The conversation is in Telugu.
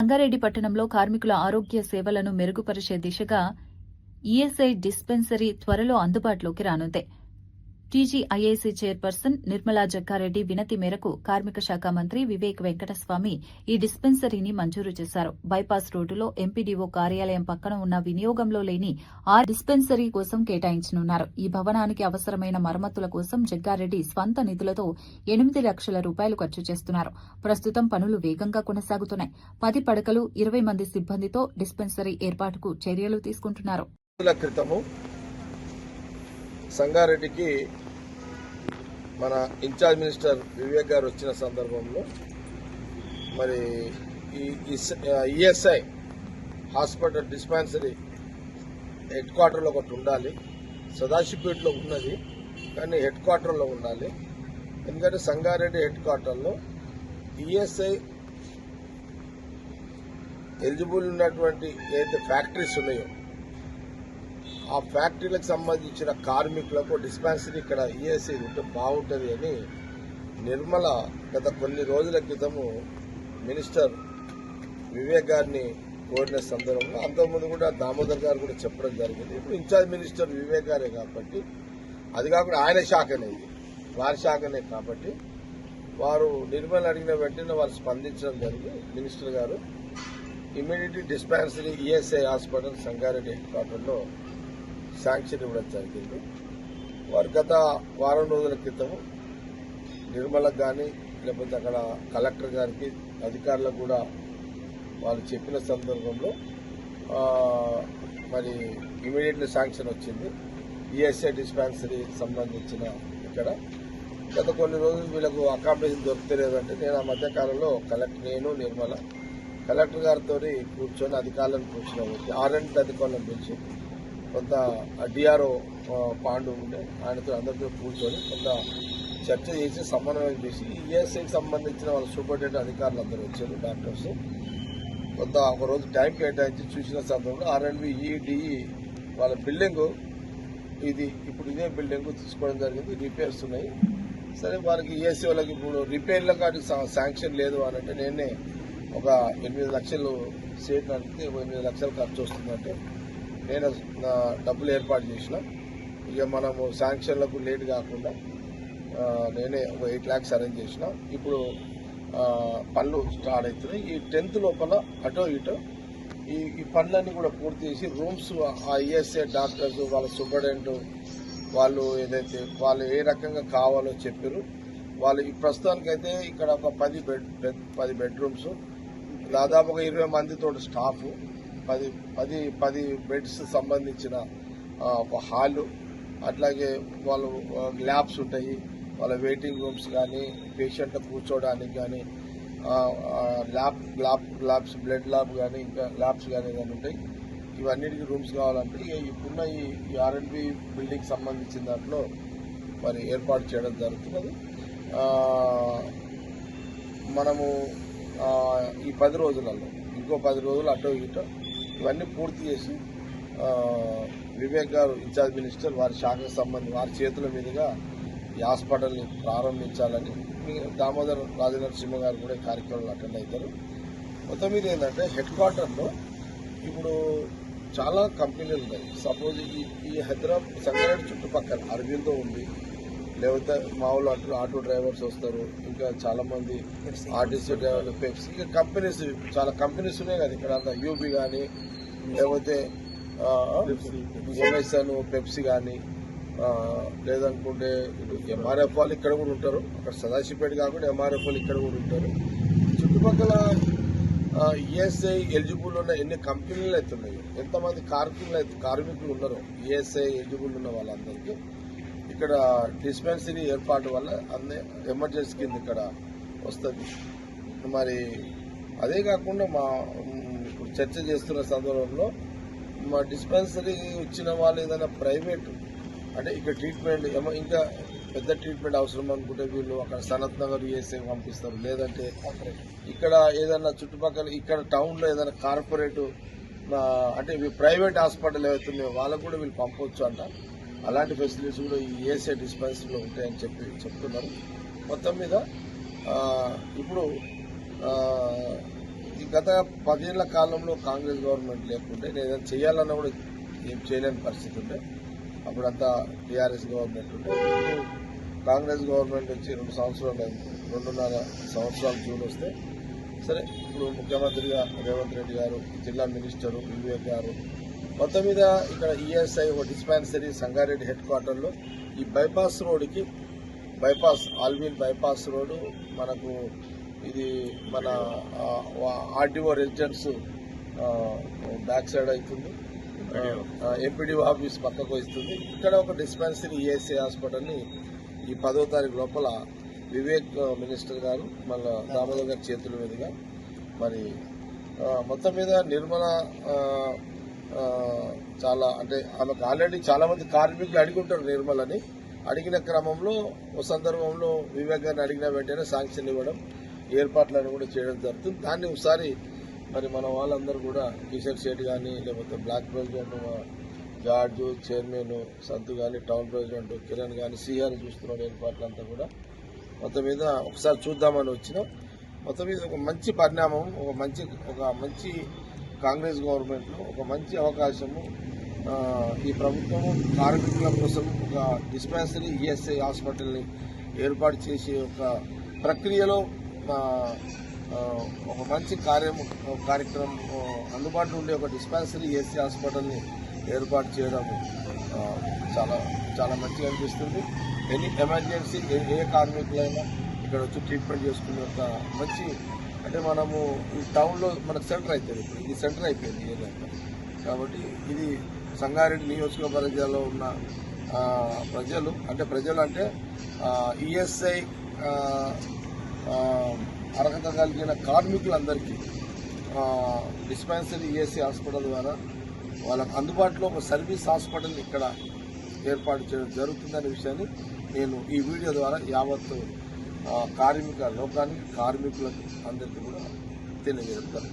సంగారెడ్డి పట్టణంలో కార్మికుల ఆరోగ్య సేవలను మెరుగుపరిచే దిశగా ఈఎస్ఐ డిస్పెన్సరీ త్వరలో అందుబాటులోకి రానుంది. టీజీఐఐసీ చైర్పర్సన్ నిర్మలా జగ్గారెడ్డి వినతి మేరకు కార్మిక శాఖ మంత్రి వివేక్ వెంకటస్వామి ఈ డిస్పెన్సరీని మంజూరు చేశారు. బైపాస్ రోడ్డులో ఎంపీడీఓ కార్యాలయం పక్కన ఉన్న వినియోగంలో లేని డిస్పెన్సరీ కోసం కేటాయించనున్నారు. ఈ భవనానికి అవసరమైన మరమ్మతుల కోసం జగ్గారెడ్డి స్వంత నిధులతో 8 లక్షల రూపాయలు ఖర్చు చేస్తున్నారు. ప్రస్తుతం పనులు వేగంగా కొనసాగుతున్నాయి. 10 పడకలు 20 మంది సిబ్బందితో డిస్పెన్సరీ ఏర్పాటుకు చర్యలు తీసుకుంటున్నారు. సంగారెడ్డికి మన ఇన్ఛార్జ్ మినిస్టర్ వివేక్ గారు వచ్చిన సందర్భంలో మరి ఈ ఈఎస్ఐ హాస్పిటల్ డిస్పెన్సరీ హెడ్ క్వార్టర్లో ఒకటి ఉండాలి. సదాశివపేటలో ఉన్నది కానీ హెడ్ క్వార్టర్లో ఉండాలి. ఎందుకంటే సంగారెడ్డి హెడ్ క్వార్టర్లో ఈఎస్ఐ ఎలిజిబుల్ ఉన్నటువంటి ఏదైతే ఫ్యాక్టరీస్ ఉన్నాయో ఆ ఫ్యాక్టరీలకు సంబంధించిన కార్మికులకు డిస్పెన్సరీ ఇక్కడ ఈఎస్ఐ ఉంటే బాగుంటుంది అని నిర్మల గత కొన్ని రోజుల క్రితము మినిస్టర్ వివేక్ గారిని కోరిన సందర్భంలో అంతకుముందు కూడా దామోదర్ గారు కూడా చెప్పడం జరిగింది. ఇప్పుడు ఇన్ఛార్జ్ మినిస్టర్ వివేక్ గారే కాబట్టి అది కాకుండా ఆయన శాఖనే, వారి శాఖనే కాబట్టి వారు నిర్మల అడిగిన వెంటనే వారు స్పందించడం జరిగింది. మినిస్టర్ గారు immediately dispensary ESI hospital Sangareddy head క్వార్టర్లో శాంక్షన్ ఇవ్వడం జరిగింది. వారు గత వారం రోజుల క్రితం నిర్మలకు కానీ లేకపోతే అక్కడ కలెక్టర్ గారికి అధికారులకు కూడా వాళ్ళు చెప్పిన సందర్భంలో మరి ఇమీడియట్లీ శాంక్షన్ వచ్చింది. ఈఎస్ఐ డిస్పెన్సరీ సంబంధించిన ఇక్కడ గత కొన్ని రోజులు వీళ్ళకు అకామిడేషన్ దొరుకుతలేదంటే నేను ఆ మధ్యకాలంలో నేను నిర్మల కలెక్టర్ గారితో కూర్చొని అధికారులను కూర్చొని ఆర్ఎండ్ అధికారులను పిలిచి కొంత డిఆర్ఓ పాండు ఉండే ఆయనతో అందరితో కూర్చొని కొంత చర్చ చేసి సమన్వయం చేసి ఈఎస్ఐకి సంబంధించిన వాళ్ళ సూపరింటెండెంట్ అధికారులు అందరూ వచ్చారు, డాక్టర్స్. కొంత ఒకరోజు టైం కేటాయించి చూసిన సందర్భంలో ఆర్ఎండ్బి ఈడిఈ వాళ్ళ బిల్డింగ్ ఇప్పుడు ఇదే బిల్డింగ్ తీసుకోవడం జరిగింది. రిపేర్స్ ఉన్నాయి. సరే వారికి ఈఎస్ఐ వాళ్ళకి ఇప్పుడు రిపేర్లకు వాటికి శాంక్షన్ లేదు అని అంటే నేనే ఒక 8 లక్షలు సేట్ నడిపితే 8 లక్షలు ఖర్చు వస్తుందంటే నేను డబ్బులు ఏర్పాటు చేసిన. ఇక మనము శాంక్షన్లకు లేట్ కాకుండా నేనే ఒక 8 lakhs అరేంజ్ చేసిన. ఇప్పుడు పనులు స్టార్ట్ అవుతున్నాయి. ఈ 10th లోపల అటో ఇటో ఈ పనులన్నీ కూడా పూర్తి చేసి రూమ్స్ ఆ ఈఎస్ఐ డాక్టర్స్ వాళ్ళ సూపరింటెండెంట్ వాళ్ళు ఏదైతే వాళ్ళు ఏ రకంగా కావాలో చెప్పారు. వాళ్ళు ఈ ప్రస్తుతానికైతే ఇక్కడ ఒక 10 బెడ్రూమ్స్, దాదాపు ఒక 20 మందితో స్టాఫ్, 10 బెడ్స్ సంబంధించిన ఒక హాలు, అట్లాగే వాళ్ళు ల్యాబ్స్ ఉంటాయి, వాళ్ళ వెయిటింగ్ రూమ్స్ కానీ పేషెంట్లు కూర్చోవడానికి కానీ ల్యాబ్స్ బ్లడ్ ల్యాబ్ కానీ ఇంకా ల్యాబ్స్ కానీ ఉంటాయి. ఇవన్నిటికీ రూమ్స్ కావాలంటే ఇప్పుడున్న ఈ ఆర్ఎండ్బి బిల్డింగ్ సంబంధించిన దాంట్లో మరి ఏర్పాటు చేయడం జరుగుతున్నది. మనము ఈ 10 రోజులలో ఇంకో 10 రోజులు అటో ఇటో ఇవన్నీ పూర్తి చేసి వివేక్ గారు ఇన్ఛార్జ్ మినిస్టర్ వారి శాఖకు సంబంధించి వారి చేతుల మీదుగా ఈ హాస్పిటల్ని ప్రారంభించాలని దామోదర్ రాజనరసింహ గారు కూడా ఈ కార్యక్రమంలో అటెండ్ అవుతారు. మొత్తం మీద ఏంటంటే హెడ్ క్వార్టర్లో ఇప్పుడు చాలా కంపెనీలు ఉన్నాయి. సపోజ్ ఈ హైదరాబాద్ సంగారెడ్డి చుట్టుపక్కల అరవిందో ఉంది, లేకపోతే మామూలు ఆటో డ్రైవర్స్ వస్తారు, ఇంకా చాలా మంది ఆర్టీసీ డ్రైవర్లు, పెప్సీ, ఇంకా కంపెనీస్ చాలా కంపెనీస్ ఉన్నాయి కదా ఇక్కడ అంతా. యూబీ కానీ లేకపోతే ఎంఎస్ఎన్, పెప్సీ కానీ లేదనుకుంటే ఎంఆర్ఎఫ్ వాళ్ళు ఇక్కడ కూడా ఉంటారు. అక్కడ సదాశివపేట కాకుండా ఎంఆర్ఎఫ్ వాళ్ళు ఇక్కడ కూడా ఉంటారు. చుట్టుపక్కల ఈఎస్ఐ ఎలిజిబుల్ ఉన్న ఎన్ని కంపెనీలు అయితే ఉన్నాయో, ఎంతమంది కార్మికులు ఉన్నారో ఈఎస్ఐ ఎలిజిబుల్ ఉన్న వాళ్ళందరికీ ఇక్కడ డిస్పెన్సరీ ఏర్పాటు వల్ల ఎమర్జెన్సీ కింద ఇక్కడ వస్తుంది. మరి అదే కాకుండా ఇప్పుడు చర్చ చేస్తున్న సందర్భంలో మా డిస్పెన్సరీ వచ్చిన వాళ్ళు ఏదైనా ప్రైవేట్ అంటే ఇక్కడ ట్రీట్మెంట్ ఇంకా పెద్ద ట్రీట్మెంట్ అవసరం అనుకుంటే వీళ్ళు అక్కడ సనత్ నగర్ ఈఎస్ఐ పంపిస్తారు. లేదంటే ఇక్కడ ఏదైనా చుట్టుపక్కల ఇక్కడ టౌన్లో ఏదైనా కార్పొరేట్ అంటే ప్రైవేట్ హాస్పిటల్ ఏవైతున్నాయో వాళ్ళకు కూడా వీళ్ళు పంపవచ్చు అంట. అలాంటి ఫెసిలిటీస్ కూడా ఈ ఈఎస్ఐ డిస్పెన్సరీలో ఉంటాయని చెప్తున్నారు. మొత్తం మీద ఇప్పుడు ఈ గత 10 ఏళ్ల కాలంలో కాంగ్రెస్ గవర్నమెంట్ లేకుంటే నేను ఏదైనా చేయాలన్నా కూడా ఏం చేయలేని పరిస్థితి ఉండే. అప్పుడంతా టీఆర్ఎస్ గవర్నమెంట్ ఉండే. ఇప్పుడు కాంగ్రెస్ గవర్నమెంట్ వచ్చి 2 సంవత్సరాలు 2.5 సంవత్సరాలు జూన్ వస్తే సరే ఇప్పుడు ముఖ్యమంత్రిగా రేవంత్ రెడ్డి గారు, జిల్లా మినిస్టరు వివేక్ గారు మొత్తం మీద ఇక్కడ ఈఎస్ఐ ఒక డిస్పెన్సరీ సంగారెడ్డి హెడ్ క్వార్టర్లో ఈ బైపాస్ రోడ్డుకి ఆల్విన్ బైపాస్ రోడ్డు మనకు ఇది మన ఆర్డీఓ రెసిడెన్స్ బ్యాక్ సైడ్ అవుతుంది, ఎంపీడీఓ ఆఫీస్ పక్కకు వస్తుంది. ఇక్కడ ఒక డిస్పెన్సరీ ఈఎస్ఐ హాస్పిటల్ని ఈ 10వ తారీఖు లోపల వివేక్ మినిస్టర్ గారు మళ్ళా దామోదర్ గారి చేతుల మీదుగా మరి మొత్తం మీద నిర్మల చాలా అంటే ఆమెకు ఆల్రెడీ చాలా మంది కార్మికులు అడిగి నిర్మలని. అడిగిన క్రమంలో ఓ సందర్భంలో వివేక్ గారిని అడిగిన వెంటనే శాంక్షన్ ఇవ్వడం, ఏర్పాట్లను కూడా చేయడం జరుగుతుంది. దాన్ని ఒకసారి మరి మన వాళ్ళందరూ కూడా కిషన్ శెట్టి కానీ లేకపోతే బ్లాక్ ప్రెసిడెంట్ జార్జు, చైర్మన్ సంతు కానీ, టౌన్ ప్రెసిడెంట్ కిరణ్ కానీ, సిఆర్ చూస్తున్న ఏర్పాట్లంతా కూడా మొత్తం మీద ఒకసారి చూద్దామని వచ్చినాం. మొత్తం మీద ఒక మంచి పరిణామం, ఒక మంచి కాంగ్రెస్ గవర్నమెంట్లో ఒక మంచి అవకాశము. ఈ ప్రభుత్వము కార్మికుల కోసం ఒక డిస్పెన్సరీ ఈఎస్ఐ హాస్పిటల్ని ఏర్పాటు చేసే ఒక ప్రక్రియలో ఒక మంచి కార్యక్రమం అందుబాటులో ఉండే ఒక డిస్పెన్సరీ ఈఎస్ఐ హాస్పిటల్ని ఏర్పాటు చేయడం చాలా మంచిగా అనిపిస్తుంది. ఎనీ ఎమర్జెన్సీ ఏ కార్మికులైనా ఇక్కడ వచ్చి ట్రీట్మెంట్ చేసుకునే ఒక మంచి అంటే మనము ఈ టౌన్లో మనకు సెంటర్ అవుతుంది. ఇప్పుడు ఇది సెంటర్ అయిపోయింది ఏరియా. కాబట్టి ఇది సంగారెడ్డి నియోజకవర్గంలో ఉన్న ప్రజలు అంటే ఈఎస్ఐ అర్హత కలిగిన కార్మికులందరికీ డిస్పెన్సరీ ఈఎస్ఐ హాస్పిటల్ ద్వారా వాళ్ళకు అందుబాటులో ఒక సర్వీస్ హాస్పిటల్ ఇక్కడ ఏర్పాటు చేయడం జరుగుతుందనే విషయాన్ని నేను ఈ వీడియో ద్వారా యావత్తు కార్మికులకు అందరికీ కూడా తెలియజేస్తాను.